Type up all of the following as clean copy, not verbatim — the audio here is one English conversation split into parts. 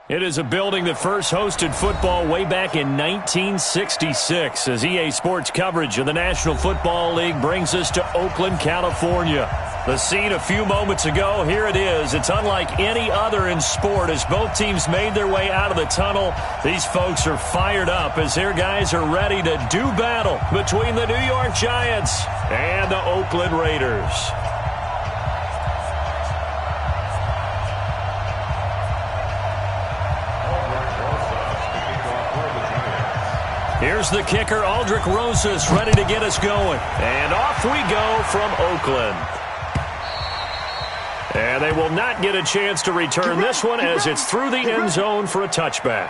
It is a building that first hosted football way back in 1966 as EA Sports coverage of the National Football League brings us to Oakland, California. The scene a few moments ago, here it is. It's unlike any other in sport as both teams made their way out of the tunnel. These folks are fired up as their guys are ready to do battle between the New York Giants and the Oakland Raiders. Here's the kicker, Aldrich Rosas, ready to get us going. And off we go from Oakland. And they will not get a chance to return this one as it's through the end zone for a touchback.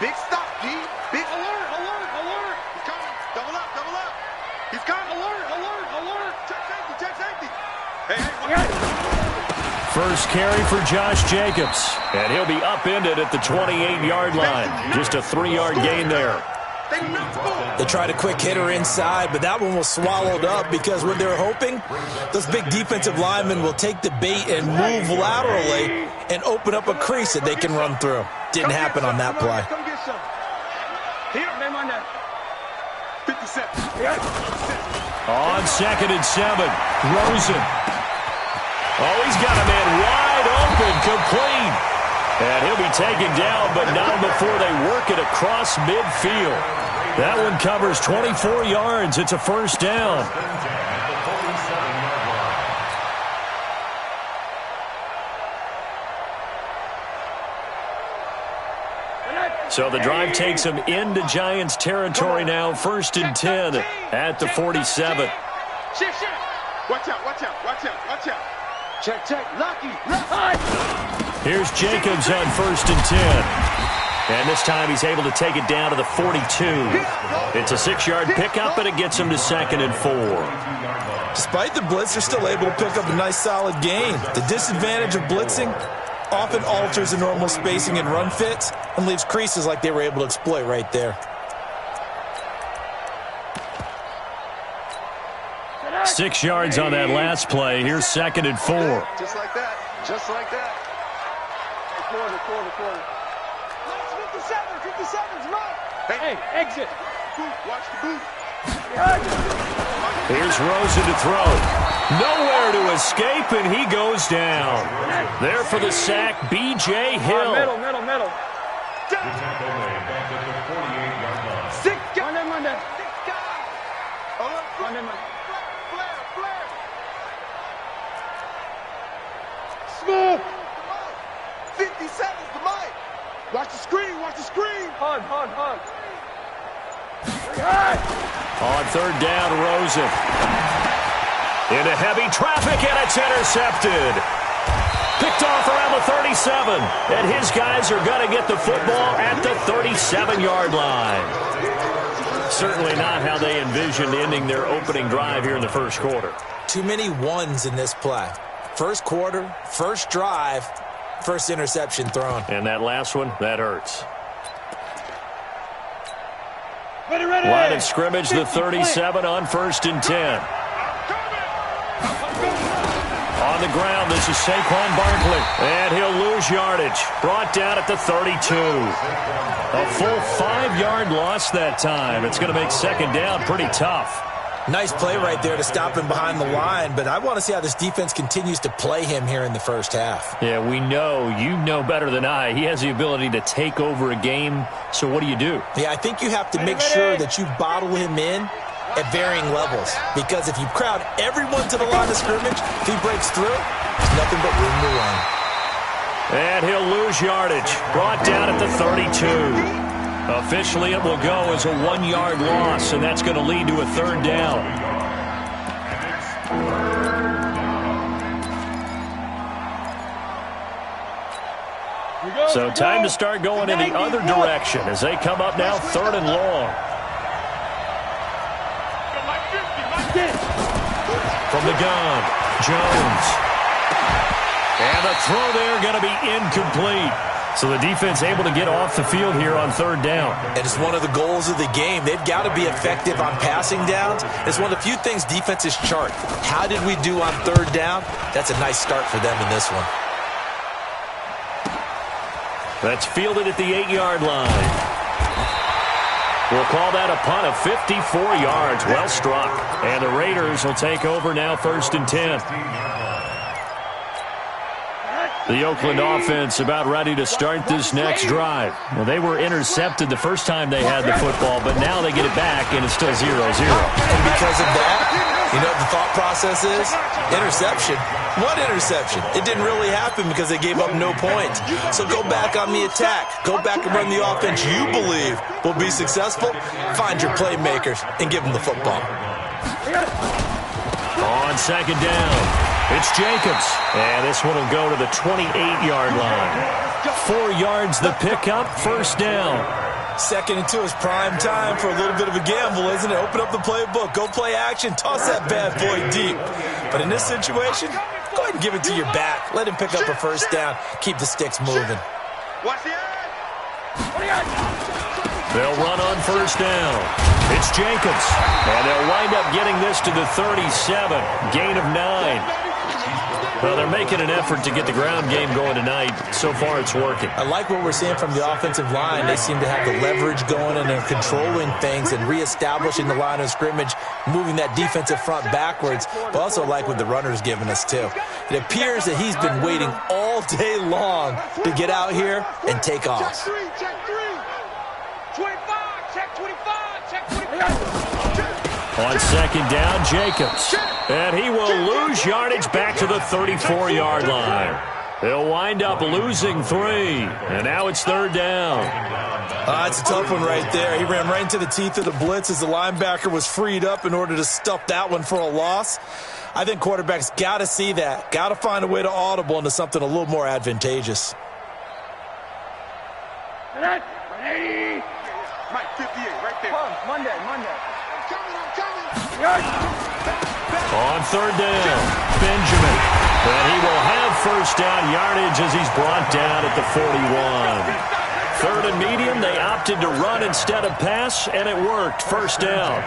Big stop, G. Big alert, alert, alert. He's coming. Double up, double up. He's coming. Alert, alert, alert. Check safety, check safety. Hey. First carry for Josh Jacobs. And he'll be upended at the 28-yard line. Just a 3-yard gain there. They tried a quick hitter inside, but that one was swallowed up because what they're hoping, those big defensive linemen will take the bait and move laterally and open up a crease that they can run through. Didn't happen on that play. On 2nd and 7, Rosen. Oh, he's got a man wide open, complete. And he'll be taken down, but not before they work it across midfield. That one covers 24 yards. It's a first down. So the drive takes them into Giants territory now. 1st and 10 at the 47. Watch out, watch out, watch out, watch out. Check, check, Lucky. Here's Jacobs on 1st and 10. And this time he's able to take it down to the 42. It's a 6-yard pickup, and it gets him to 2nd and 4. Despite the blitz, they're still able to pick up a nice solid gain. The disadvantage of blitzing often alters the normal spacing and run fits and leaves creases like they were able to exploit right there. 6 yards on that last play. Here's 2nd and 4. Just like that. Just like that. Quarter. 57's right. Hey, exit. Watch the boot. Here's Rosen to throw. Nowhere to escape, and he goes down. There for the sack, B.J. Hill. Middle. Six guys. Flare. Smooth. 57's the mic. Watch the screen. Hug. On 3rd down, Rosen. Into heavy traffic, and it's intercepted. Picked off around the 37. And his guys are going to get the football at the 37-yard line. Certainly not how they envisioned ending their opening drive here in the first quarter. Too many ones in this play. First quarter, first drive, first interception thrown. And that last one, that hurts. Ready. Line of scrimmage, the 37 on 1st and 10. On the ground, this is Saquon Barkley. And he'll lose yardage. Brought down at the 32. A full 5-yard loss that time. It's going to make 2nd down pretty tough. Nice play right there to stop him behind the line, but I want to see how this defense continues to play him here in the first half. Yeah, we know. You know better than I. He has the ability to take over a game, so what do you do? Yeah, I think you have to make sure that you bottle him in at varying levels, because if you crowd everyone to the line of scrimmage, if he breaks through, there's nothing but room to run. And he'll lose yardage. Brought down at the 32. Officially, it will go as a 1-yard loss, and that's going to lead to a 3rd down. So time to start going in the other direction as they come up now 3rd and long. from the gun. Jones. And the throw there going to be incomplete. So the defense able to get off the field here on third down. And it's one of the goals of the game. They've got to be effective on passing downs. It's one of the few things defenses chart. How did we do on third down? That's a nice start for them in this one. That's fielded at the 8-yard line. We'll call that a punt of 54 yards. Well struck. And the Raiders will take over now, 1st and 10. The Oakland offense about ready to start this next drive. Well, they were intercepted the first time they had the football, but now they get it back, and it's still 0-0. And because of that, you know what the thought process is? Interception. What interception? It didn't really happen because they gave up no points. So go back on the attack. Go back and run the offense you believe will be successful. Find your playmakers and give them the football. On second down, it's Jacobs. And this one will go to the 28-yard line. 4 yards the pickup, 1st down. 2nd and 2 is prime time for a little bit of a gamble, isn't it? Open up the playbook, go play action, toss that bad boy deep. But in this situation, go ahead and give it to your back. Let him pick up a 1st down. Keep the sticks moving. Watch the They'll run on 1st down. It's Jacobs. And they'll wind up getting this to the 37. Gain of 9. Well, they're making an effort to get the ground game going tonight. So far, it's working. I like what we're seeing from the offensive line. They seem to have the leverage going, and they're controlling things and reestablishing the line of scrimmage, moving that defensive front backwards. But also like what the runner's giving us, too. It appears that he's been waiting all day long to get out here and take off. Check 3, check 3. 25, check 25, check 25. On second down, Jacobs. And he will lose yardage back to the 34-yard line. They'll wind up losing 3. And now it's 3rd down. It's a tough one right there. He ran right into the teeth of the blitz as the linebacker was freed up in order to stuff that one for a loss. I think quarterbacks got to see that. Got to find a way to audible into something a little more advantageous. Mike, 58, right there. Monday. On 3rd down, Benjamin. But he will have 1st down yardage as he's brought down at the 41. 3rd and medium, they opted to run instead of pass, and it worked. 1st down.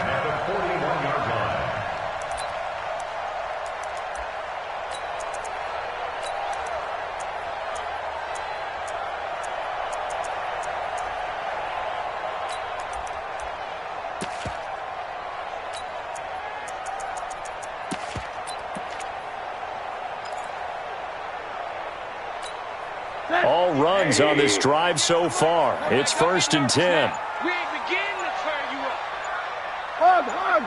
All runs on this drive so far. It's 1st and 10. We ain't beginning to turn you up. Hug.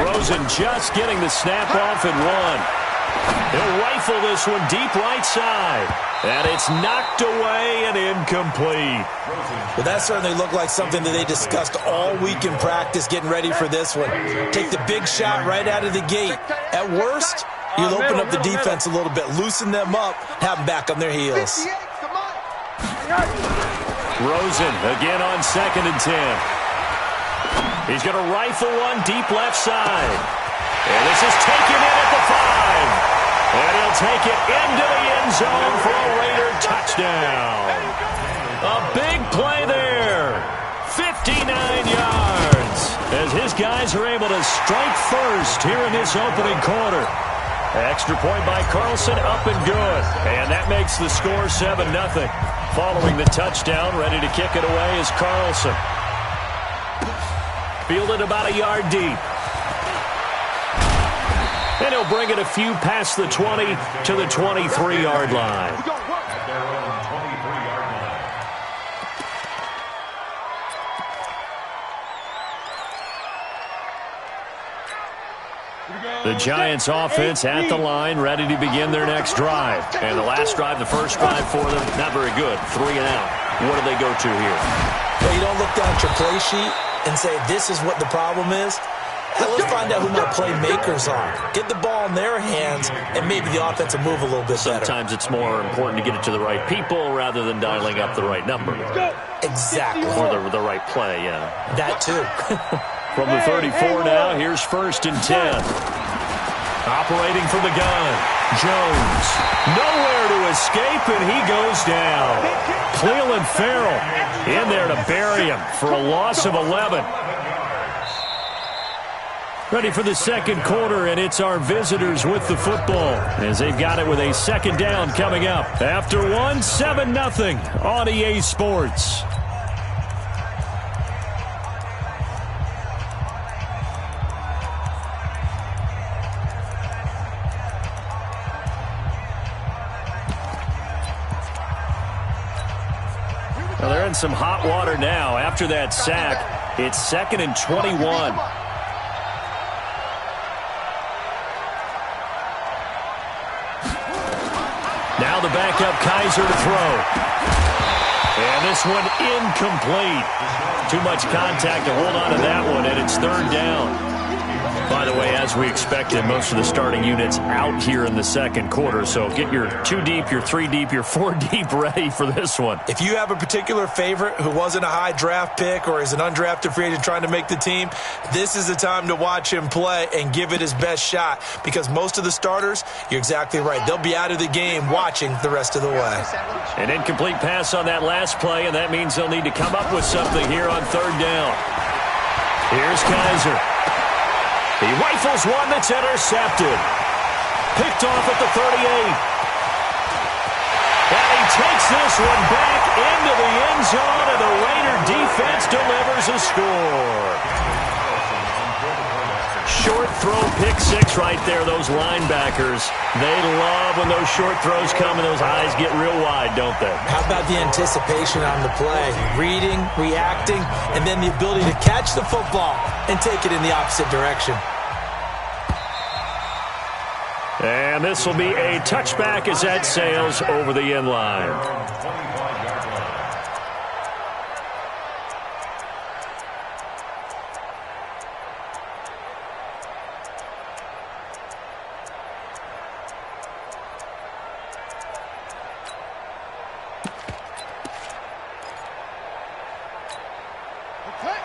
Rosen just getting the snap off and 1. He'll rifle this one deep right side. And it's knocked away and incomplete. Well, that certainly looked like something that they discussed all week in practice, getting ready for this one. Take the big shot right out of the gate. At worst, you'll open up the defense a little bit, loosen them up, have them back on their heels. Rosen again on 2nd and 10. He's going to rifle one deep left side. And this is taken in at the 5. And he'll take it into the end zone for a Raider touchdown. A big play there. 59 yards. As his guys are able to strike first here in this opening quarter. Extra point by Carlson, up and good. And that makes the score 7-0. Following the touchdown, ready to kick it away is Carlson. Fielded about a yard deep. And he'll bring it a few past the 20 to the 23-yard line. The Giants offense at the line, ready to begin their next drive. And the last drive, the first drive for them, not very good. 3 and out. What do they go to here? Well, you don't look down at your play sheet and say, this is what the problem is. Let's find out who my playmakers are. Get the ball in their hands, and maybe the offense will move a little bit better. Sometimes it's more important to get it to the right people rather than dialing up the right number. Exactly. Or the right play, yeah. That too. From the 34 now, here's 1st and 10. Operating from the gun, Jones. Nowhere to escape, and he goes down. Cleveland Farrell in there to bury him for a loss of 11. Ready for the second quarter, and it's our visitors with the football as they've got it with a 2nd down coming up. After 7-0 on EA Sports. Well, they're in some hot water now. After that sack, it's 2nd and 21. Now the backup Kaiser to throw. And this one incomplete. Too much contact to hold on to that one, and it's 3rd down. By the way, as we expected, most of the starting units out here in the second quarter. So get your 2 deep, your 3 deep, your 4 deep ready for this one. If you have a particular favorite who wasn't a high draft pick or is an undrafted free agent trying to make the team, this is the time to watch him play and give it his best shot, because most of the starters, you're exactly right, they'll be out of the game watching the rest of the way. An incomplete pass on that last play, and that means they'll need to come up with something here on 3rd down. Here's Kaiser. He rifles one that's intercepted. Picked off at the 38. And he takes this one back into the end zone, and the Raider defense delivers a score. Short throw, pick 6 right there. Those linebackers, they love when those short throws come and those eyes get real wide, don't they? How about the anticipation on the play? Reading, reacting, and then the ability to catch the football and take it in the opposite direction. And this will be a touchback as that sails over the end line.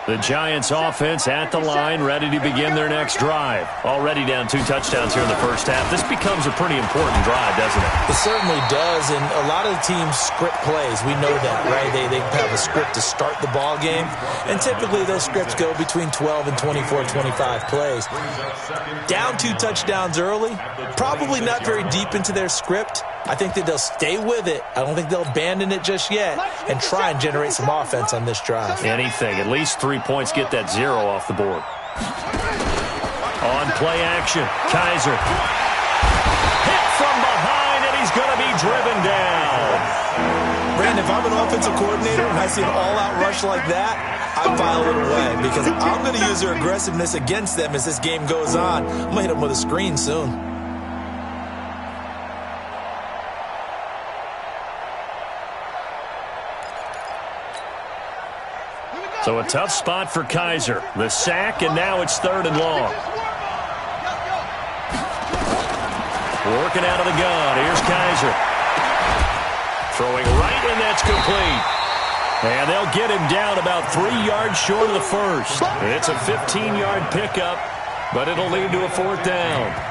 The Giants offense at the line, ready to begin their next drive. Already down 2 touchdowns here in the first half. This becomes a pretty important drive, doesn't it? It certainly does, and a lot of the teams script plays. We know that, right? They have a script to start the ball game, and typically those scripts go between 12 and 24, 25 plays. Down 2 touchdowns early, probably not very deep into their script. I think that they'll stay with it. I don't think they'll abandon it just yet and try and generate some offense on this drive. Anything. At least 3 points, get that 0 off the board. On play action, Kaiser. Hit from behind, and he's going to be driven down. Brandon, if I'm an offensive coordinator and I see an all-out rush like that, I file it away because I'm going to use their aggressiveness against them as this game goes on. I'm going to hit them with a screen soon. So a tough spot for Kaiser. The sack, and now it's 3rd and long. Working out of the gun. Here's Kaiser. Throwing right, and that's complete. And they'll get him down about 3 yards short of the first. It's a 15-yard pickup, but it'll lead to a 4th down.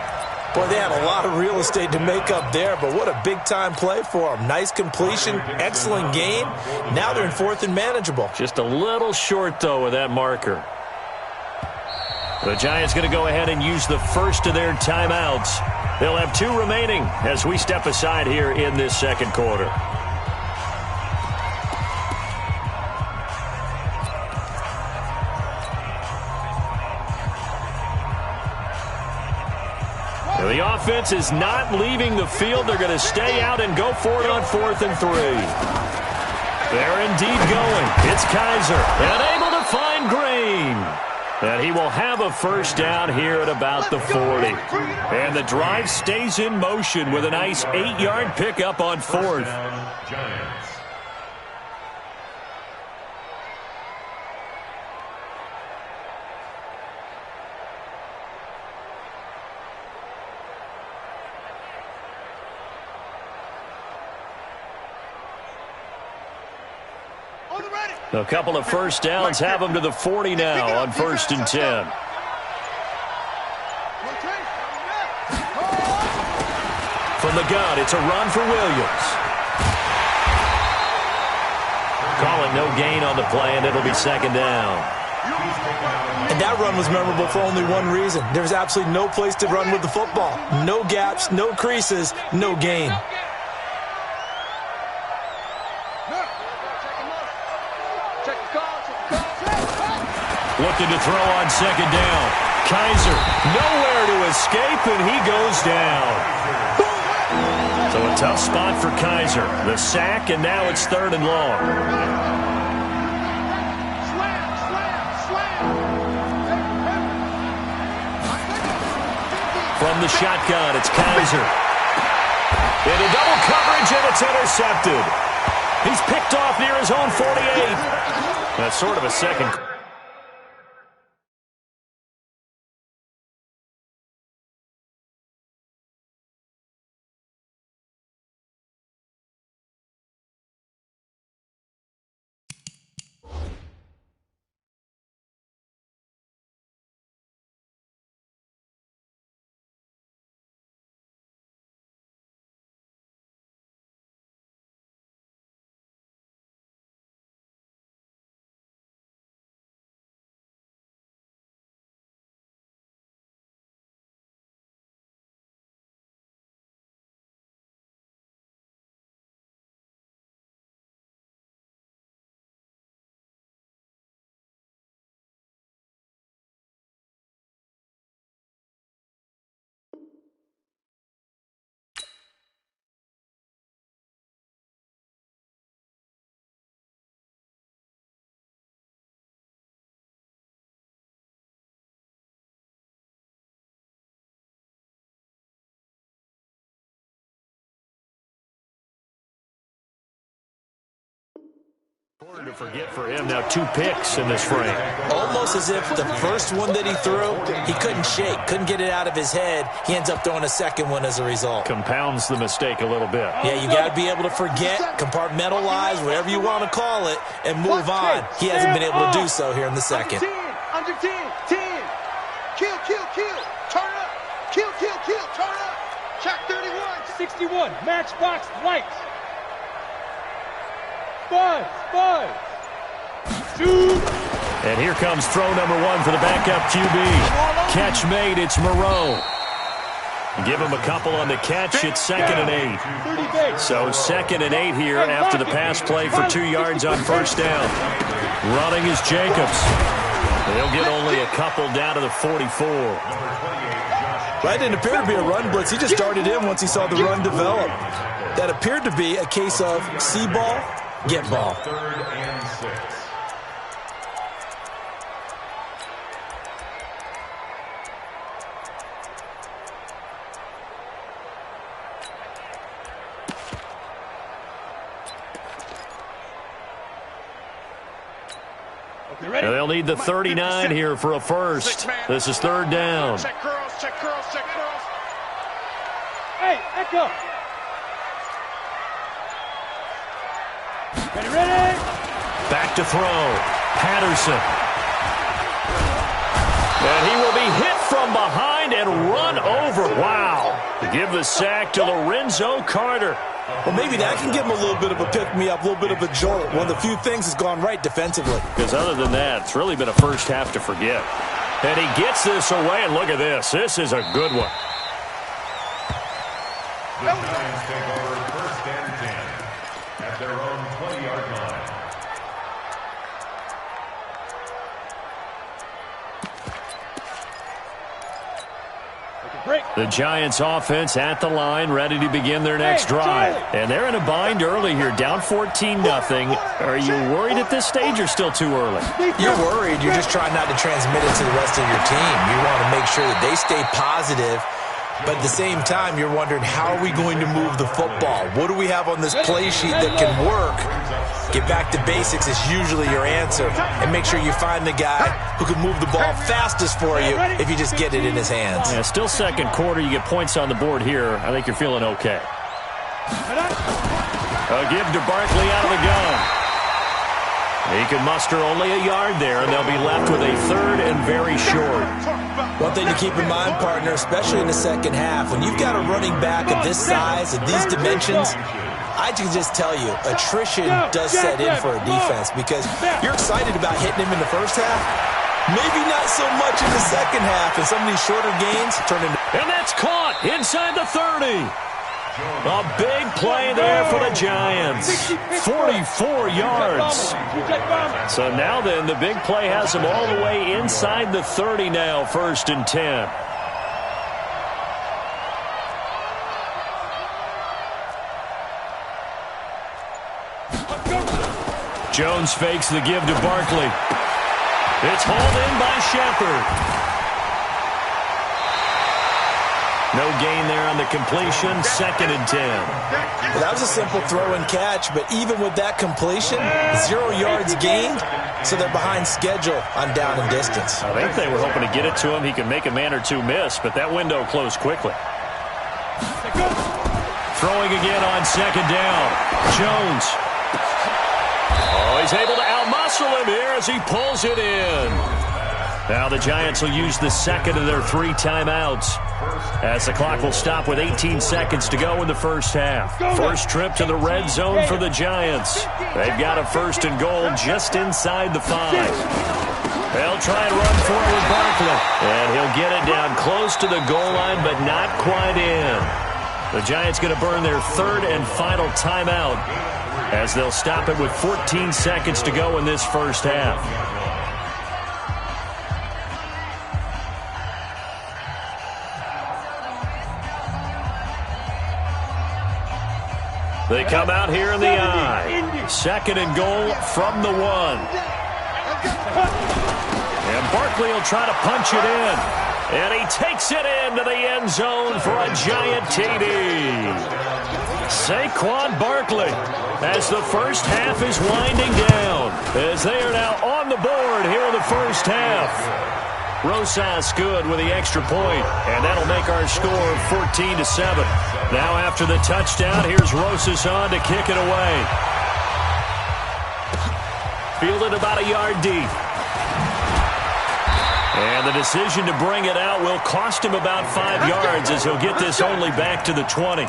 Boy, they had a lot of real estate to make up there, but what a big-time play for them. Nice completion, excellent game. Now they're in 4th and manageable. Just a little short, though, with that marker. The Giants going to go ahead and use the first of their timeouts. They'll have 2 remaining as we step aside here in this second quarter. The offense is not leaving the field. They're going to stay out and go for it on 4th and 3. They're indeed going. It's Kaiser, and able to find Green. And he will have a first down here at about the 40. And the drive stays in motion with a nice 8-yard pickup on 4th. On the ready. A couple of first downs have them to the 40 now on 1st and 10. From the gun, it's a run for Williams. Call it no gain on the play, and it'll be 2nd down. And that run was memorable for only one reason. There was absolutely no place to run with the football. No gaps, no creases, no gain. Looking to throw on 2nd down. Kaiser, nowhere to escape, and he goes down. So a tough spot for Kaiser. The sack, and now it's 3rd and long. From the shotgun, it's Kaiser. Into double coverage, and it's intercepted. He's picked off near his own 48. That's sort of a second. To forget for him now, 2 picks in this frame. Almost as if the first one that he threw, he couldn't shake, couldn't get it out of his head. He ends up throwing a second one as a result. Compounds the mistake a little bit. Yeah, you got to be able to forget, compartmentalize, whatever you want to call it, and move on. He hasn't been able to do so here in the second. Under 10, 10. Kill, kill, kill. Turn up. Kill, kill, kill. Turn up. Check 31. 61. Matchbox lights. 5, 2. And here comes throw number 1 for the backup QB. Catch made, it's Moreau. Give him a couple on the catch, it's 2nd and 8. So 2nd and 8 here after the pass play for 2 yards on 1st down. Running is Jacobs. They'll get only a couple down to the 44. That didn't appear to be a run blitz. He just darted in once he saw the run develop. That appeared to be a case of see ball, get ball. 3rd and 6. Now they'll need the 39 here for a first. This is 3rd down. Check curls, check curls, check curls. Hey, Echo. Ready. Back to throw. Patterson. And he will be hit from behind and run over. Wow. To give the sack to Lorenzo Carter. Well, maybe that can give him a little bit of a pick-me-up, a little bit of a jolt. One of the few things that's gone right defensively. Because other than that, it's really been a first half to forget. And he gets this away, and look at this. This is a good one. The Giants take over 1st and 10 at their own 20-yard line. The Giants offense at the line, ready to begin their next drive. And they're in a bind early here, down 14-0. Are you worried at this stage or still too early? You're worried. You're just trying not to transmit it to the rest of your team. You want to make sure that they stay positive. But at the same time, you're wondering, how are we going to move the football? What do we have on this play sheet that can work? Get back to basics is usually your answer. And make sure you find the guy who can move the ball fastest for you if you just get it in his hands. Yeah, still second quarter. You get points on the board here. I think you're feeling okay. A give to Barkley out of the gun. He can muster only a yard there, and they'll be left with a third and very short. One thing to keep in mind, partner, especially in the second half, when you've got a running back of this size and these dimensions, I can just tell you, attrition does set in for a defense because you're excited about hitting him in the first half. Maybe not so much in the second half, and some of these shorter gains turn into... And that's caught inside the 30. A big play there for the Giants. 44 yards. So now then, the big play has them all the way inside the 30 now, 1st and 10. Jones fakes the give to Barkley. It's hauled in by Shepard. No gain there on the completion. 2nd and 10. Well, that was a simple throw and catch, but even with that completion, 0 yards gained, so they're behind schedule on down and distance. I think they were hoping to get it to him. He could make a man or two miss, but that window closed quickly. Throwing again on 2nd down. Jones. Oh, he's able to outmuscle him here as he pulls it in. Now the Giants will use the second of their 3 timeouts, as the clock will stop with 18 seconds to go in the first half. First trip to the red zone for the Giants. They've got a 1st and goal just inside the 5. They'll try and run forward Barkley. And he'll get it down close to the goal line, but not quite in. The Giants going to burn their 3rd and final timeout, as they'll stop it with 14 seconds to go in this first half. They come out here in the I. 2nd and goal from the 1. And Barkley will try to punch it in. And he takes it into the end zone for a Giant TD. Saquon Barkley, as the first half is winding down, as they are now on the board here in the first half. Rosas good with the extra point, and that'll make our score 14-7. Now after the touchdown, here's Rosas on to kick it away. Fielded about a yard deep. And the decision to bring it out will cost him about 5 yards, as he'll get this only back to the 20.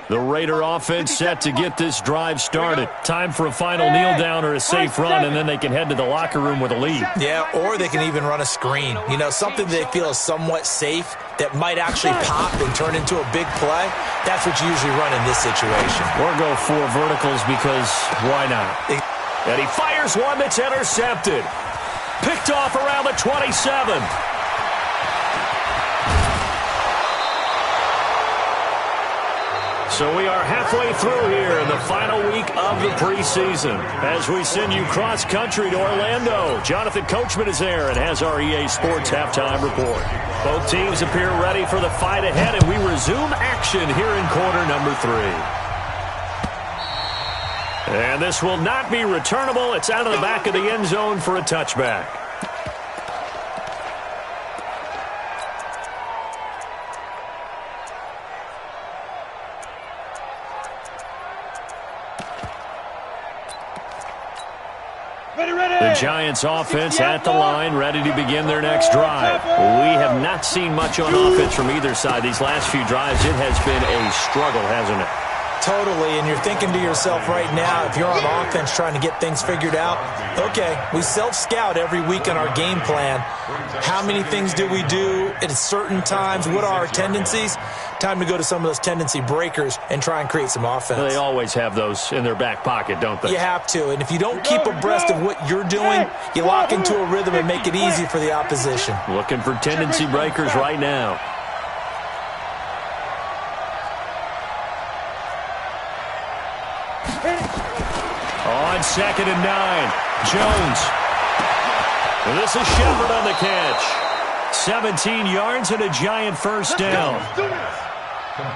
The Raider offense set to get this drive started. Time for a final kneel down or a safe run, and then they can head to the locker room with a lead. Yeah, or they can even run a screen. You know, something they feel is somewhat safe that might actually pop and turn into a big play. That's what you usually run in this situation. Or go 4 verticals, because why not? And he fires one that's intercepted. Picked off around the 27. So we are halfway through here in the final week of the preseason, as we send you cross-country to Orlando. Jonathan Coachman is there and has our EA Sports halftime report. Both teams appear ready for the fight ahead, and we resume action here in quarter number 3. And this will not be returnable. It's out of the back of the end zone for a touchback. The Giants offense at the line, ready to begin their next drive. We have not seen much on offense from either side. These last few drives, it has been a struggle, hasn't it? Totally, and you're thinking to yourself right now, if you're on offense trying to get things figured out, okay, we self-scout every week on our game plan. How many things do we do at certain times? What are our tendencies? Time to go to some of those tendency breakers and try and create some offense. They always have those in their back pocket, don't they? You have to, and if you don't keep abreast of what you're doing, you lock into a rhythm and make it easy for the opposition. Looking for tendency breakers right now. On 2nd and 9, Jones. And this is Shepard on the catch. 17 yards and a Giant first down.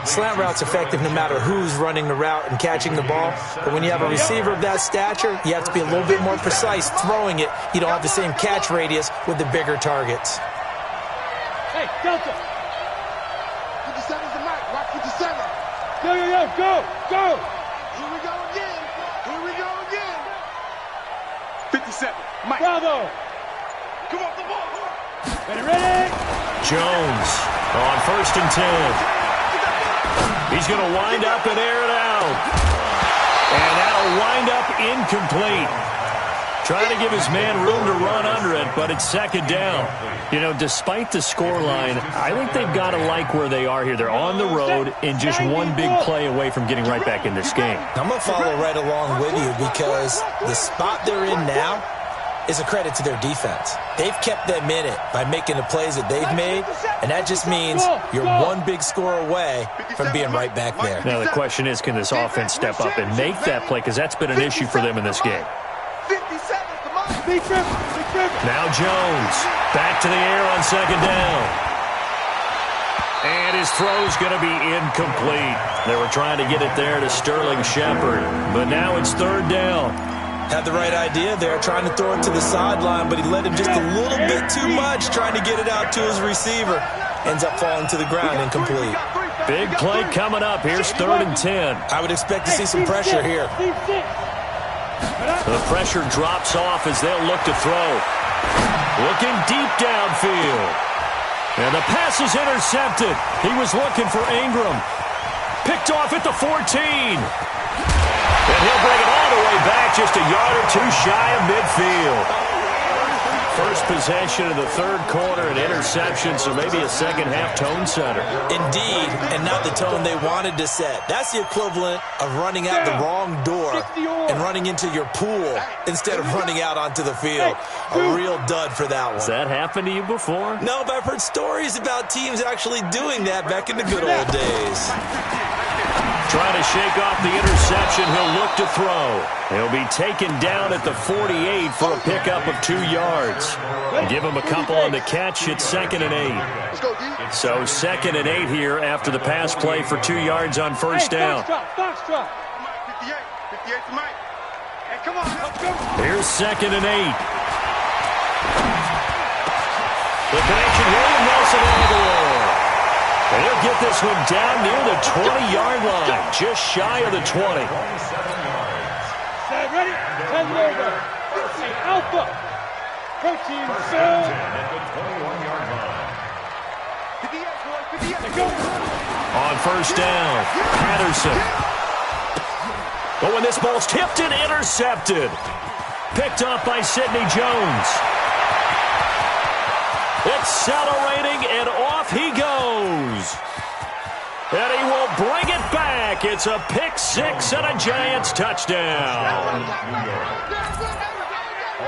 Slant route's effective no matter who's running the route and catching the ball. But when you have a receiver of that stature, you have to be a little bit more precise throwing it. You don't have the same catch radius with the bigger targets. Hey, Delta. 57's the mic. Rock 57. Yo, yo, yo, go, go. Here we go again. Here we go again. 57. Mike. Bravo. Come on, the ball. Ready, ready. Jones on 1st and 10. He's going to wind up and air it out. And that'll wind up incomplete. Trying to give his man room to run under it, but it's 2nd down. You know, despite the scoreline, I think they've got to like where they are here. They're on the road and just one big play away from getting right back in this game. I'm going to follow right along with you because the spot they're in now is a credit to their defense. They've kept them in it by making the plays that they've made, and that just means you're one big score away from being right back there. Now, the question is, can this offense step up and make that play? Because that's been an issue for them in this game. 57's the mic. Big trip, big trip. Now Jones back to the air on 2nd down. And his throw's going to be incomplete. They were trying to get it there to Sterling Shepard, but now it's 3rd down. Had the right idea there, trying to throw it to the sideline, but he let him just a little bit too much, trying to get it out to his receiver. Ends up falling to the ground incomplete. Big play coming up. Here's 3rd and 10. I would expect to see some pressure here. The pressure drops off as they'll look to throw. Looking deep downfield. And the pass is intercepted. He was looking for Ingram. Picked off at the 14. And he'll bring it all the way back, just a yard or two shy of midfield. First possession of the 3rd quarter, an interception, so maybe a second-half tone setter. Indeed, and not the tone they wanted to set. That's the equivalent of running out the wrong door and running into your pool instead of running out onto the field. A real dud for that one. Has that happened to you before? No, but I've heard stories about teams actually doing that back in the good old days. Trying to shake off the interception, he'll look to throw. He'll be taken down at the 48 for a pickup of 2 yards. Give him a couple on the catch. It's 2nd and 8. So 2nd and 8 here after the pass play for 2 yards on 1st down. Box drop. 58's the mic. Hey, come on. Let's go. Here's 2nd and 8. The connection, William Nelson Aguilar. And he'll get this one down near the 20-yard line, just shy of the 20. Set, ready? 10 over. Hey, Alpha. Protein, go. On 1st down, Patterson. Oh, and this ball's tipped and intercepted. Picked up by Sidney Jones. Accelerating, and off he goes. And he will bring it back. It's a pick 6 and a Giants touchdown.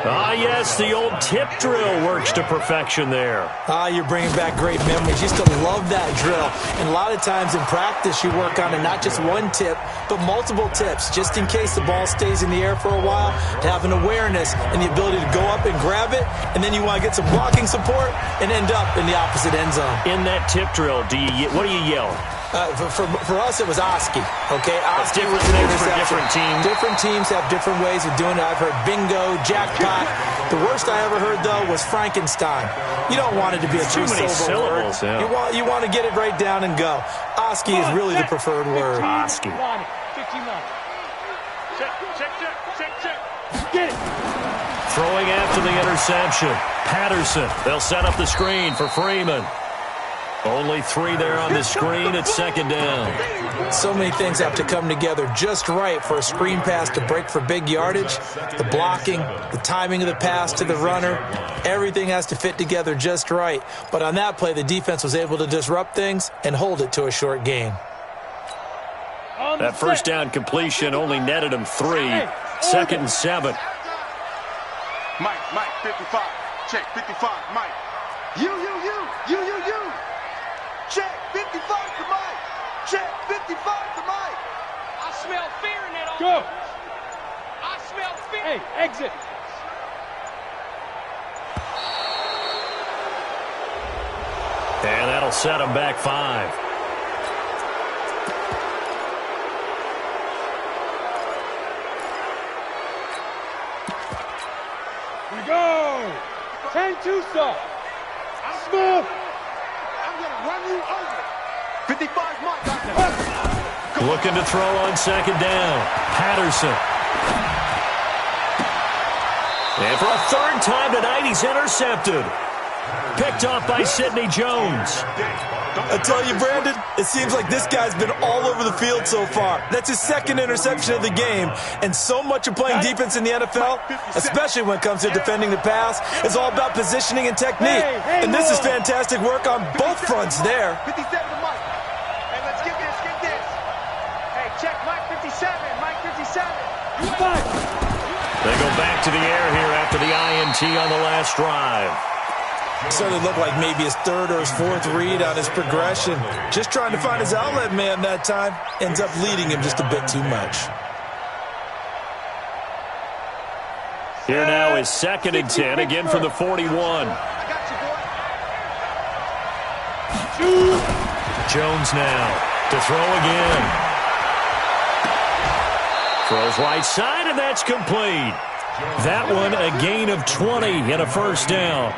Ah, yes, the old tip drill works to perfection there. Ah, you're bringing back great memories. Used to love that drill. And a lot of times in practice, you work on it, not just one tip, but multiple tips, just in case the ball stays in the air for a while, to have an awareness and the ability to go up and grab it, and then you want to get some blocking support and end up in the opposite end zone. In that tip drill, what do you yell? For us, it was Oski, okay? Oski was an for different teams. Different teams have different ways of doing it. I've heard bingo, jackpot. The worst I ever heard, though, was Frankenstein. You don't want it to be a too many syllables. Yeah. You want to get it right down and go. Oski is really the preferred word. Oski. 59. Check. Get it. Throwing after the interception. Patterson. They'll set up the screen for Freeman. Only 3 there on the screen at 2nd down. So many things have to come together just right for a screen pass to break for big yardage. The blocking, the timing of the pass to the runner, everything has to fit together just right. But on that play, the defense was able to disrupt things and hold it to a short gain. That 1st down completion only netted him 3. 2nd and 7. Mike, 55. Check, 55, Mike. You. Check, 55 to Mike. Check, 55 to Mike. I smell fear in that Go. offense. I smell fear. Hey, exit. And that'll set him back 5. 10-2, sir. I'm smooth. I'm going to run you over. 55 Mike. Looking to throw on second down. Patterson. And for a third time tonight, he's intercepted. Picked off by Sidney Jones. I tell you, Brandon, it seems like this guy's been all over the field so far. That's his second interception of the game. And so much of playing defense in the NFL, especially when it comes to defending the pass, is all about positioning and technique. And this is fantastic work on both fronts there. 57 to Mike. Hey, let's get this. Hey, check Mike 57. Mike 57. They go back to the air here after the INT on the last drive. Certainly looked like maybe his third or his fourth read on his progression. Just trying to find his outlet man that time. Ends up leading him just a bit too much. Here now is 2nd and 10, again from the 41. I got you, boy. Jones now to throw again. Throws right side, and that's complete. That one a gain of 20 and a first down.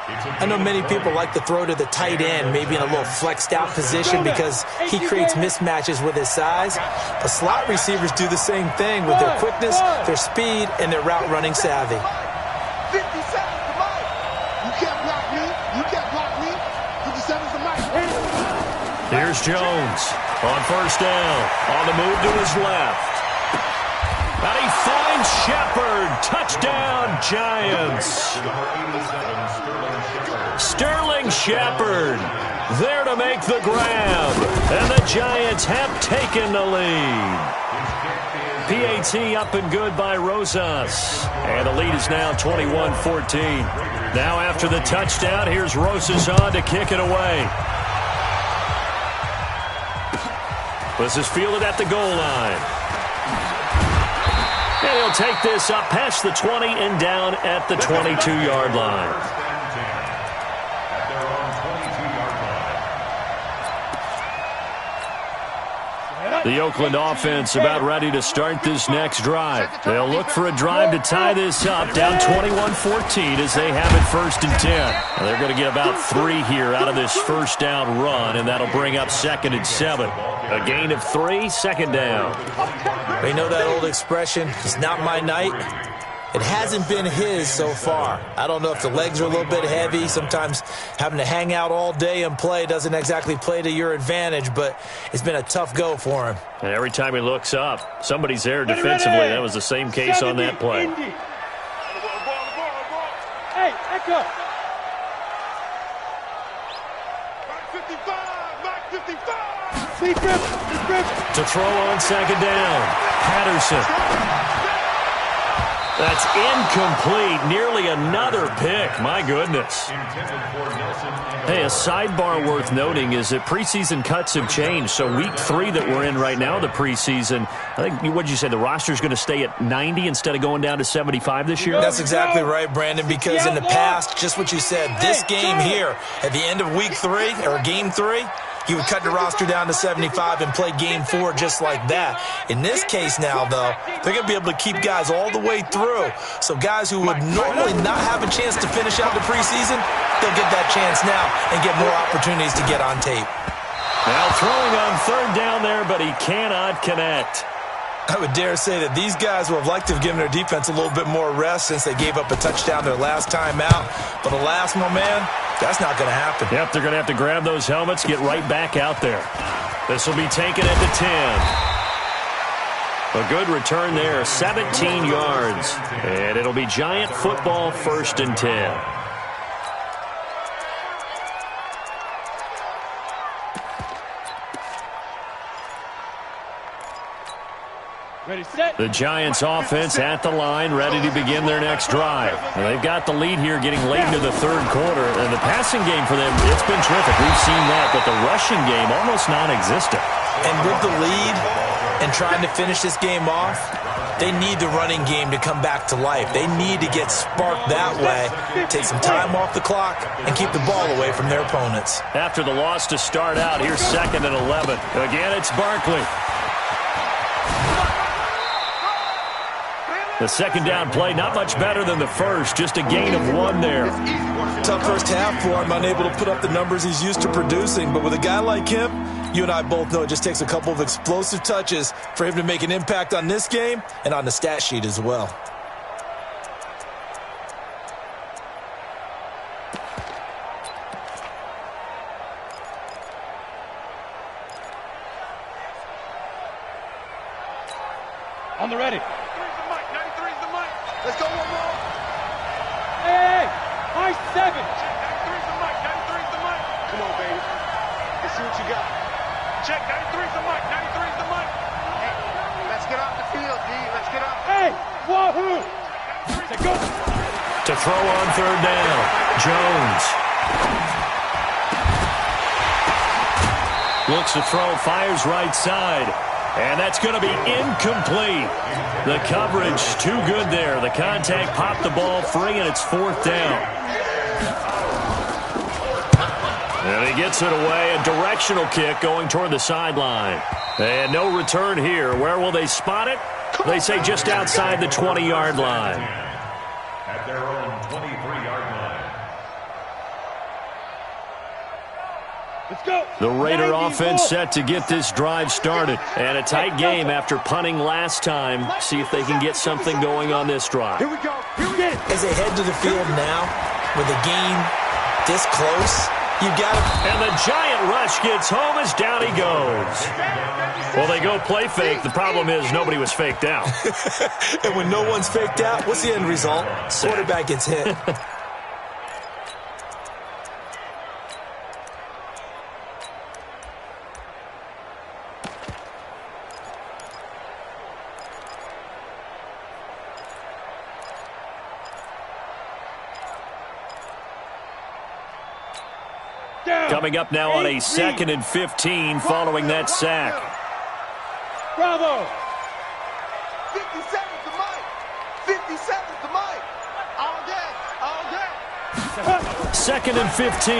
I know many people like to throw to the tight end, maybe in a little flexed out position because he creates mismatches with his size. But slot receivers do the same thing with their quickness, their speed, and their route running savvy. 57 to Mike. You can't block me. You can't block me. 57 to Mike. Here's Jones on first down. On the move to his left. And he finds Shepard. Touchdown, Giants. Sterling Shepard there to make the grab. And the Giants have taken the lead. PAT up and good by Rosas. And the lead is now 21-14. Now after the touchdown, here's Rosas on to kick it away. This is fielded at the goal line. And he'll take this up past the 20 and down at the 22-yard line. The Oakland offense about ready to start this next drive. They'll look for a drive to tie this up, down 21-14 as they have it 1st and 10. Now they're going to get about 3 here out of this first down run, and that'll bring up 2nd and 7. A gain of 3, 2nd down. They know that old expression, it's not my night. It hasn't been his so far. I don't know if the legs are a little bit heavy. Sometimes having to hang out all day and play doesn't exactly play to your advantage, but it's been a tough go for him. And every time he looks up, somebody's there defensively. That was the same case on that play. Hey, Echo. Mike 55. Big grip. To throw on 2nd down. Patterson. That's incomplete. Nearly another pick. My goodness. Hey, a sidebar worth noting is that preseason cuts have changed. So week 3 that we're in right now, the preseason, I think, what did you say, the roster's going to stay at 90 instead of going down to 75 this year? That's exactly right, Brandon, because in the past, just what you said, this game here, at the end of week 3, or game 3, he would cut the roster down to 75 and play game 4 just like that. In this case now, though, they're going to be able to keep guys all the way through. So guys who would normally not have a chance to finish out the preseason, they'll get that chance now and get more opportunities to get on tape. Now throwing on 3rd down there, but he cannot connect. I would dare say that these guys would have liked to have given their defense a little bit more rest since they gave up a touchdown their last time out. But alas, my man, that's not going to happen. Yep, they're going to have to grab those helmets, get right back out there. This will be taken at the 10. A good return there, 17 yards. And it'll be Giant football, 1st and 10. Ready, set. The Giants offense at the line, ready to begin their next drive. And they've got the lead here getting late into the 3rd quarter. And the passing game for them, it's been terrific. We've seen that, but the rushing game almost non-existent. And with the lead and trying to finish this game off, they need the running game to come back to life. They need to get sparked that way, take some time off the clock, and keep the ball away from their opponents. After the loss to start out, here's 2nd and 11. Again, it's Barkley. The second down play, not much better than the first, just a gain of 1 there. Tough first half for him, unable to put up the numbers he's used to producing. But with a guy like him, you and I both know it just takes a couple of explosive touches for him to make an impact on this game and on the stat sheet as well. On the ready. 93's the mic. 93's the mic. Let's go one more. Hey, high 7. 93's the mic. 93's the mic. Come on, baby. Let's see what you got. Check. 93's the mic. 93's the mic. Hey, let's get off the field, D. Let's get off. Hey, wahoo. Say go. To throw on third down, Jones. Looks to throw, fires right side. And that's going to be incomplete. The coverage too good there. The contact popped the ball free, and it's 4th down. And he gets it away. A directional kick going toward the sideline. And no return here. Where will they spot it? They say just outside the 20-yard line. At their own 23-yard line. Let's go. The Raider offense set to get this drive started. And a tight game after punting last time. See if they can get something going on this drive. Here we go. Here we go. As they head to the field now, with the game this close, you got to... And the giant rush gets home as down he goes. Well, they go play fake. The problem is nobody was faked out. And when no one's faked out, what's the end result? Quarterback gets hit. Coming up now on a 2nd and 15 following that sack. Bravo. 57's the mic. 57's the mic. All day. All day. 2nd and 15.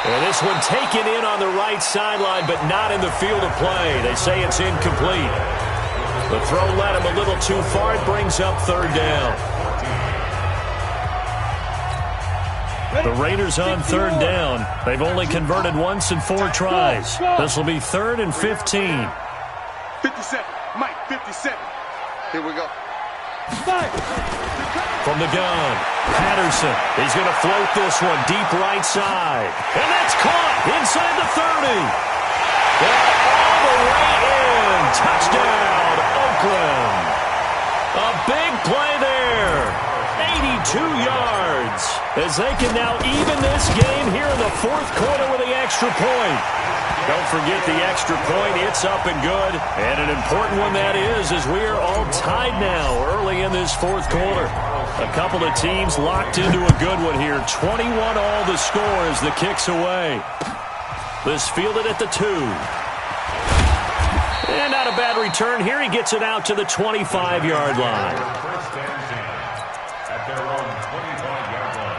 And this one taken in on the right sideline, but not in the field of play. They say it's incomplete. The throw led him a little too far. It brings up 3rd down. The Raiders on 3rd down. They've only converted once in 4 tries. This will be 3rd and 15. 57. Mike, 57. Here we go. From the gun, Patterson. He's going to float this one deep right side. And that's caught inside the 30. And all the way in. Touchdown, Oakland. A big play there. 82 yards as they can now even this game here in the 4th quarter with the extra point. Don't forget the extra point. It's up and good. And an important one that is, as we are all tied now early in this 4th quarter. A couple of teams locked into a good one here. 21 all the score as the kick's away. This fielded at the 2. And not a bad return here. He gets it out to the 25-yard line. First and 10 at their own 25-yard line.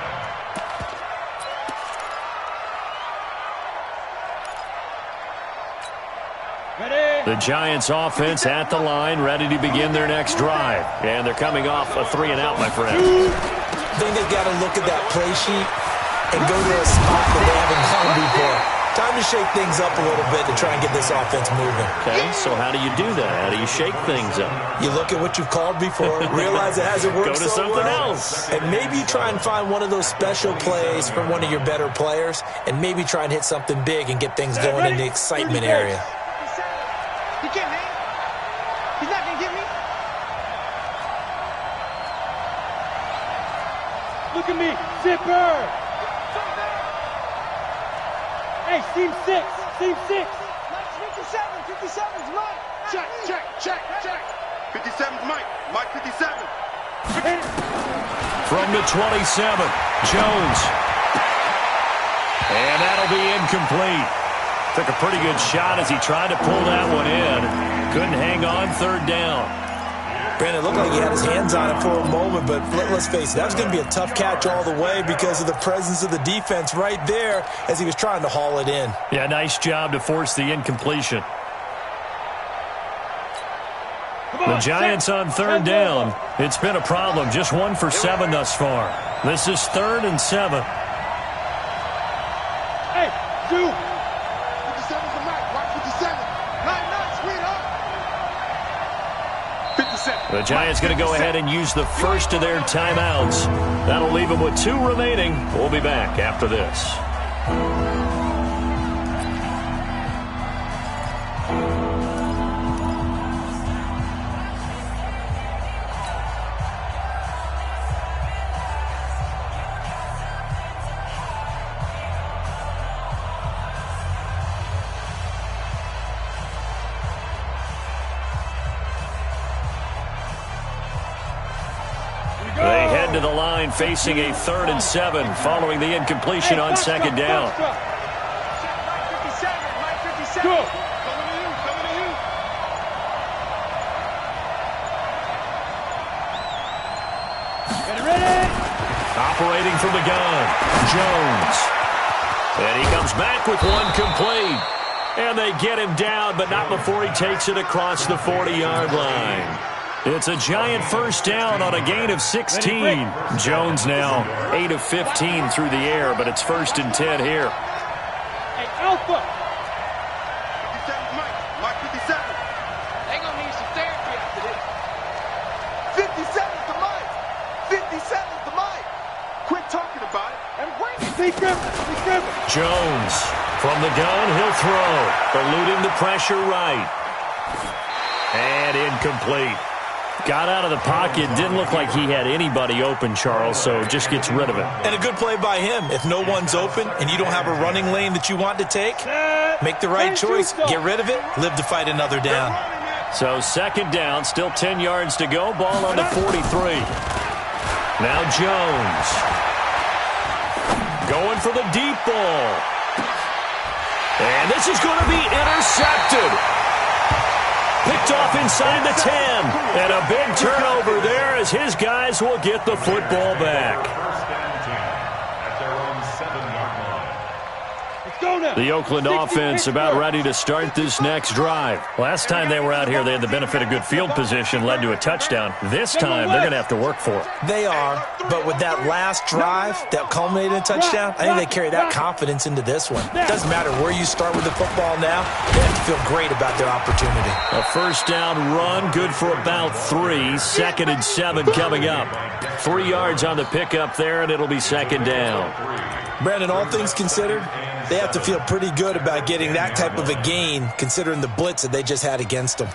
The Giants offense at the line, ready to begin their next drive. And they're coming off a 3-and-out, my friend. I think they've got to look at that play sheet and go to a spot that they haven't gone before. Time to shake things up a little bit to try and get this offense moving. Okay, so how do you do that? How do you shake things up? You look at what you've called before, realize it hasn't worked Go to so something well, else. and maybe try and find one of those special plays from one of your better players, and maybe try and hit something big and get things going in the excitement area. He can't hang. He's not going to get me. Look at me. Zipper. Hey, seam 6. Seam 6. 57's mine. Check, check, check, check. 57's Mike. Mike 57. From the 27, Jones. And that'll be incomplete. Took a pretty good shot as he tried to pull that one in. Couldn't hang on 3rd down. Brandon, it looked like he had his hands on it for a moment, but let's face it, that was going to be a tough catch all the way because of the presence of the defense right there as he was trying to haul it in. Yeah, nice job to force the incompletion. The Giants on third down. It's been a problem. Just 1 for 7 thus far. This is 3rd and 7. Hey, 2. 57's the mic. Mark 57. 9-9, sweetheart. 57. The Giants going to go ahead and use the first of their timeouts. That'll leave them with 2 remaining. We'll be back after this. They head to the line facing a 3rd and 7 following the incompletion on 2nd down. Mike 57, Mike 57. Go. Coming to you, coming to you. Get ready. Operating from the gun, Jones. And he comes back with 1 complete. And they get him down, but not before he takes it across the 40-yard line. It's a Giant first down on a gain of 16. Jones now 8 of 15 through the air, but it's 1st and 10 here. Hey, Alpha. 57's Mike. Mark 57. They gonna need some therapy after this. 57's the mic. 57's the mic. Quit talking about it and bring it. Be careful. Be careful. Jones from the gun, he'll throw. Eluding the pressure right. And incomplete. Got out of the pocket. Didn't look like he had anybody open, Charles, so just gets rid of it. And a good play by him. If no one's open and you don't have a running lane that you want to take, make the right choice. Get rid of it. Live to fight another down. So 2nd down, still 10 yards to go. Ball on the 43. Now Jones. Going for the deep ball. And this is going to be intercepted. Picked off inside the 10. And a big turnover there as his guys will get the football back. 1st and 10 at their own 7-yard line. Let's go now. The Oakland offense about ready to start this next drive. Last time they were out here, they had the benefit of good field position, led to a touchdown. This time, they're going to have to work for it. They are, but with that last drive that culminated in a touchdown, I think they carry that confidence into this one. Doesn't matter where you start with the football now, they have to feel great about their opportunity. A 1st down run, good for about 3. 2nd and 7 coming up. 3 yards on the pickup there, and it'll be 2nd down. Brandon, all things considered, they have to feel pretty good about getting that type of a gain, considering the blitz that they just had against them.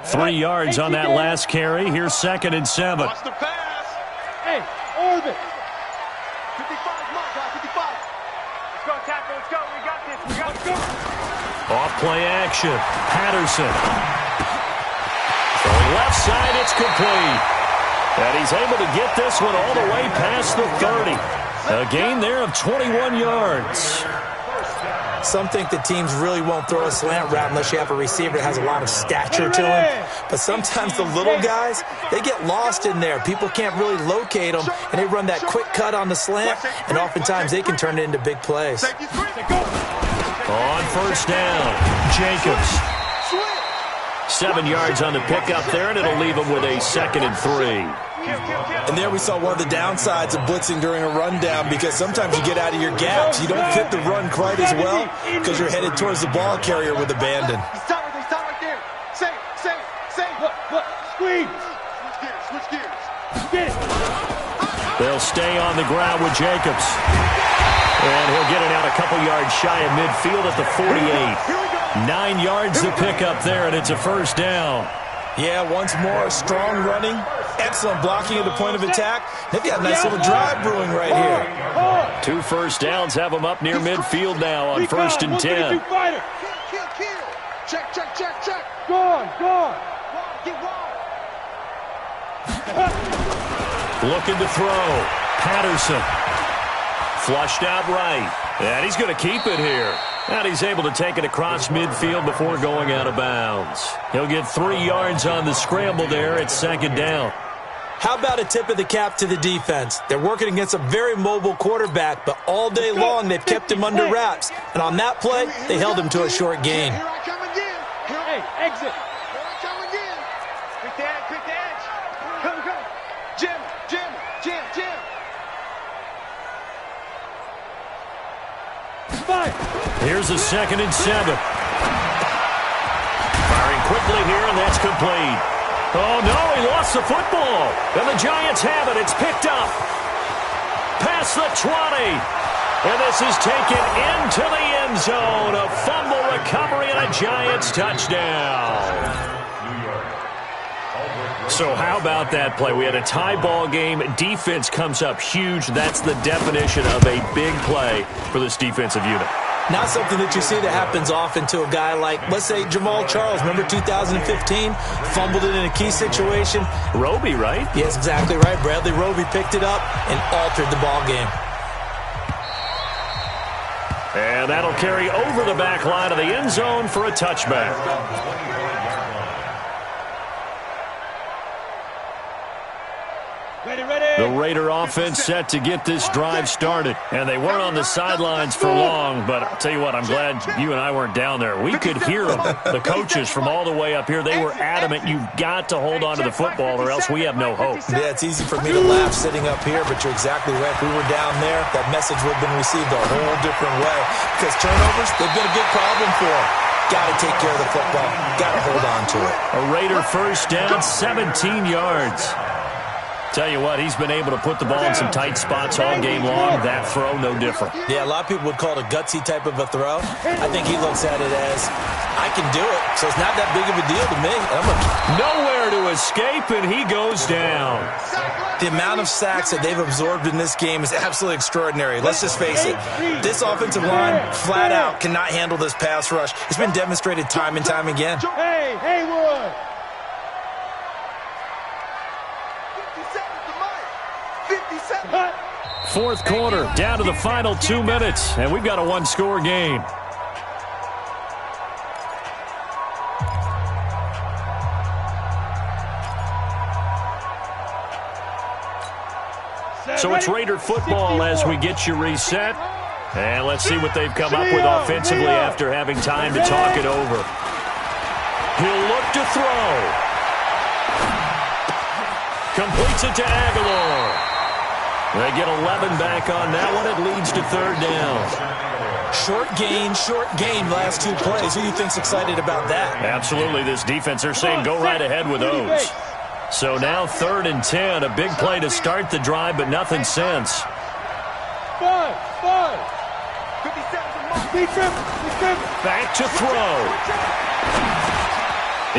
Three yards on that last carry. Here's 2nd and 7. Watch the pass. Hey, orbit. 55's Mike. 55. Let's go, tackle. Let's go. We got this. We got this. Off play action. Patterson. Throwing left side, it's complete. And he's able to get this one all the way past the 30. A gain there of 21 yards. Some think that teams really won't throw a slant route unless you have a receiver that has a lot of stature to him. But sometimes the little guys, they get lost in there. People can't really locate them, and they run that quick cut on the slant, and oftentimes they can turn it into big plays. On 1st down, Jacobs. 7 yards on the pickup there, and it'll leave him with a 2nd and 3. And there we saw one of the downsides of blitzing during a rundown, because sometimes you get out of your gaps. You don't fit the run quite as well because you're headed towards the ball carrier with abandon. Stop right there. Save. Look, squeeze. Switch gears. Get it. They'll stay on the ground with Jacobs. And he'll get it out a couple yards shy of midfield at the 48. 9 yards to pick up there, and it's a 1st down. Yeah, once more, strong running, excellent blocking at the point of attack. They've got a nice little drive brewing right here. 2 first downs have them up near midfield now on 1st and 10. Kill. Check. Go on. Get wide. Looking to throw. Patterson. Flushed out right. And he's going to keep it here. And he's able to take it across midfield before going out of bounds. He'll get 3 yards on the scramble there at 2nd down. How about a tip of the cap to the defense? They're working against a very mobile quarterback, but all day long they've kept him under wraps. And on that play, they held him to a short gain. Here I come again. Hey, exit. Here I come again. Quick to edge, quick to edge. Come. Jim. Five. Here's a 2nd and 7. Firing quickly here, and that's complete. Oh, no, he lost the football. And the Giants have it. It's picked up. Past the 20. And this is taken into the end zone. A fumble recovery and a Giants touchdown. So how about that play? We had a tie ball game. Defense comes up huge. That's the definition of a big play for this defensive unit. Not something that you see that happens often to a guy like, let's say, Jamal Charles. Remember 2015? Fumbled it in a key situation. Roby, right? Yes, exactly right. Bradley Roby picked it up and altered the ball game. And that'll carry over the back line of the end zone for a touchback. The Raider offense set to get this drive started. And they weren't on the sidelines for long, but I'll tell you what, I'm glad you and I weren't down there. We could hear them, the coaches from all the way up here. They were adamant, you've got to hold on to the football or else we have no hope. Yeah, it's easy for me to laugh sitting up here, but you're exactly right. If we were down there, that message would have been received a whole different way. Because turnovers, they've been a big problem for them. Got to take care of the football. Got to hold on to it. A Raider first down, 17 yards. Tell you what, he's been able to put the ball in some tight spots all game long. That throw, no different. Yeah, a lot of people would call it a gutsy type of a throw. I think he looks at it as, I can do it, so it's not that big of a deal to me. Nowhere to escape, and he goes down. The amount of sacks that they've absorbed in this game is absolutely extraordinary. Let's just face it. This offensive line, flat out, cannot handle this pass rush. It's been demonstrated time and time again. Hey, Haywood. 57. Fourth quarter, down to the final 2 minutes, and we've got a one-score game. So it's Raider football as we get you reset. And let's see what they've come up with offensively after having time to talk it over. He'll look to throw. Completes it to Aguilar. They get 11 back on that one. It leads to third down. Short gain last two plays. Who do you think's excited about that? Absolutely. This defense, they're saying go right ahead with those. So now 3rd and 10. A big play to start the drive, but nothing since. 5. 57. Back to throw.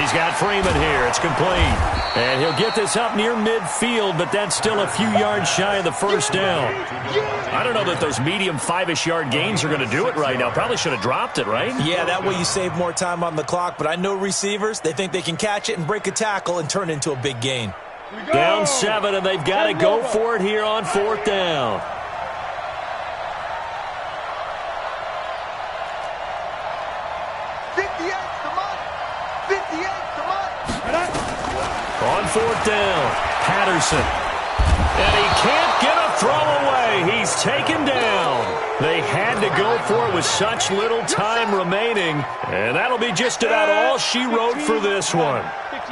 He's got Freeman here. It's complete. And he'll get this up near midfield, but that's still a few yards shy of the first down. I don't know that those medium 5-ish yard gains are going to do it right now. Probably should have dropped it, right? Yeah, that way you save more time on the clock. But I know receivers, they think they can catch it and break a tackle and turn it into a big gain. Down 7, and they've got to go for it here on 4th down. On 4th down, Patterson. And he can't get a throw away. He's taken down. They had to go for it with such little time remaining. And that'll be just about all she wrote for this one.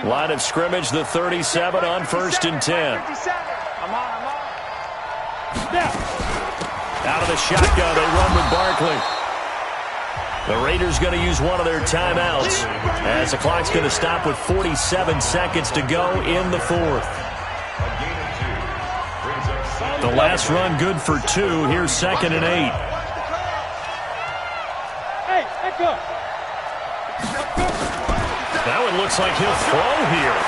Line of scrimmage, the 37 on 1st and 10. Out of the shotgun, they run with Barkley. The Raiders going to use one of their timeouts as the clock's going to stop with 47 seconds to go in the 4th. The last run good for 2. Here's 2nd and 8. Hey, Echo. Now it looks like he'll throw here.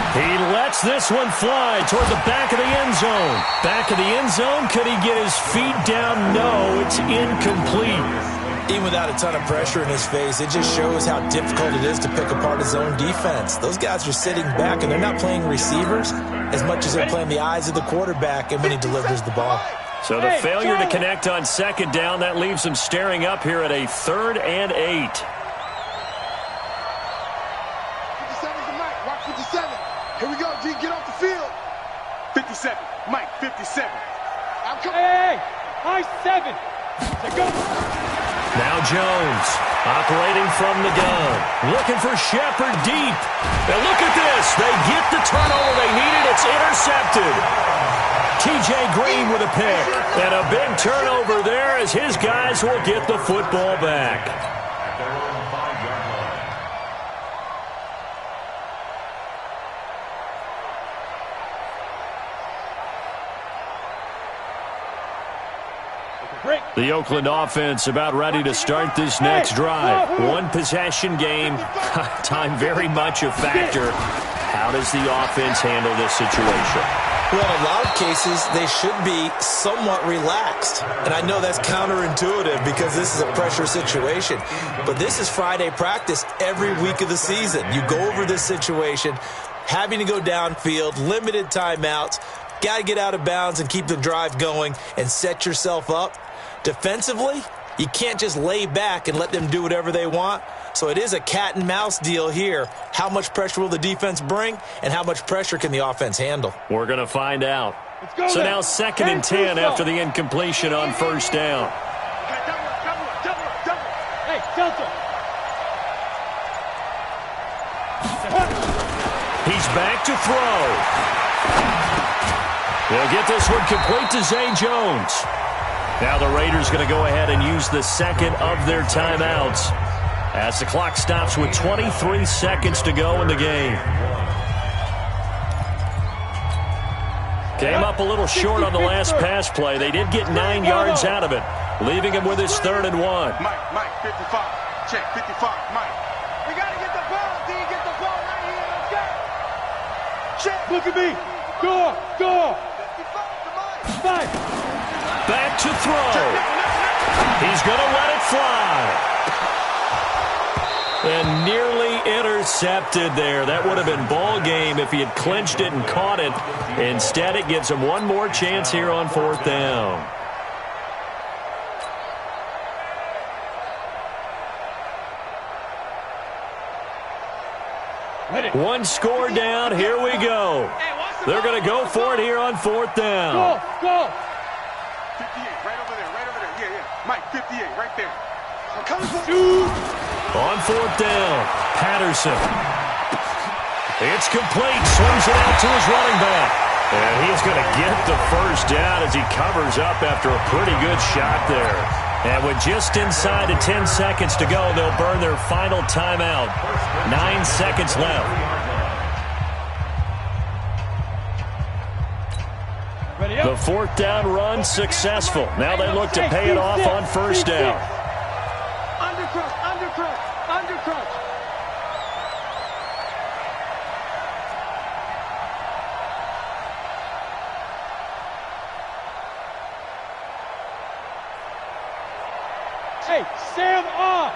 He lets this one fly toward the back of the end zone. Back of the end zone. Could he get his feet down? No, it's incomplete. Even without a ton of pressure in his face, it just shows how difficult it is to pick apart his own defense. Those guys are sitting back, and they're not playing receivers as much as they're playing the eyes of the quarterback and when he delivers the ball. So the failure to connect on 2nd down, that leaves them staring up here at a 3rd and 8. 57's the mic. Watch 57. Here we go, G. Get off 57. Hey, high 7. Go. Now Jones operating from the gun. Looking for Shepard deep. And look at this. They get the turnover they needed. It's intercepted. T.J. Green with a pick. And a big turnover there as his guys will get the football back. At their own 5-yard line. The Oakland offense about ready to start this next drive. One possession game. Time very much a factor. How does the offense handle this situation? Well, in a lot of cases, they should be somewhat relaxed. And I know that's counterintuitive because this is a pressure situation. But this is Friday practice every week of the season. You go over this situation, having to go downfield, limited timeouts, got to get out of bounds and keep the drive going and set yourself up. Defensively, you can't just lay back and let them do whatever they want. So it is a cat and mouse deal here. How much pressure will the defense bring, and how much pressure can the offense handle? We're going to find out. So now 2nd and 10 after the incompletion on first down. Hey, Delta. He's back to throw. They'll get this one complete to Zay Jones. Now the Raiders going to go ahead and use the second of their timeouts as the clock stops with 23 seconds to go in the game. Came up a little short on the last pass play. They did get 9 yards out of it, leaving him with his 3rd and 1. Mike, 55. Check, 55. Mike. We got to get the ball, D. Get the ball right here. Let's go. Check. Look at me. Go. 5. Back to throw. He's going to let it fly. And nearly intercepted there. That would have been ball game if he had clinched it and caught it. Instead, it gives him one more chance here on 4th down. One score down. Here we go. They're going to go for it here on 4th down. Go. 58, right over there. Yeah. Mike, 58, right there. On 4th down, Patterson. It's complete. Swings it out to his running back. And he's going to get the first down as he covers up after a pretty good shot there. And with just inside of 10 seconds to go, they'll burn their final timeout. 9 seconds left. The 4th down run successful. Now they look to pay it off on first down. Undercrunch. Hey, Sam off.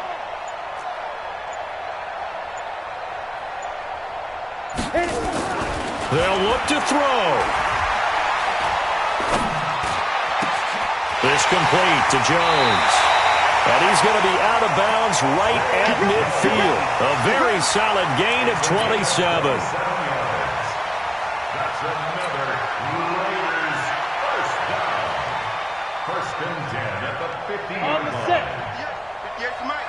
They'll look to throw. This complete to Jones. And he's going to be out of bounds right at midfield. A very solid gain of 27. That's another Raiders first down. 1st and 10 at the 50-yard On the line. set. Here's Mike.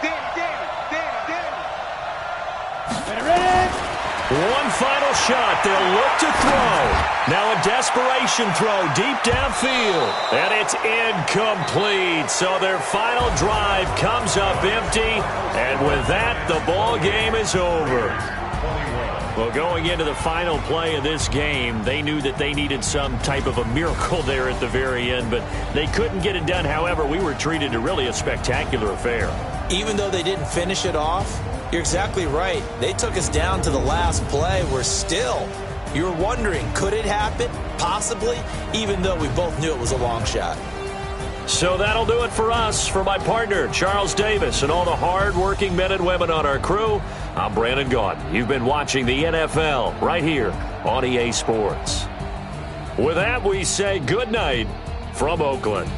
Danny. Ready? One final shot. They'll look to throw. Now a desperation throw deep downfield. And it's incomplete. So their final drive comes up empty. And with that, the ball game is over. Well, going into the final play of this game, they knew that they needed some type of a miracle there at the very end, but they couldn't get it done. However, we were treated to really a spectacular affair. Even though they didn't finish it off, you're exactly right. They took us down to the last play. We're still, you're wondering, could it happen? Possibly, even though we both knew it was a long shot. So that'll do it for us. For my partner, Charles Davis, and all the hard-working men and women on our crew, I'm Brandon Gaudin. You've been watching the NFL right here on EA Sports. With that, we say good night from Oakland.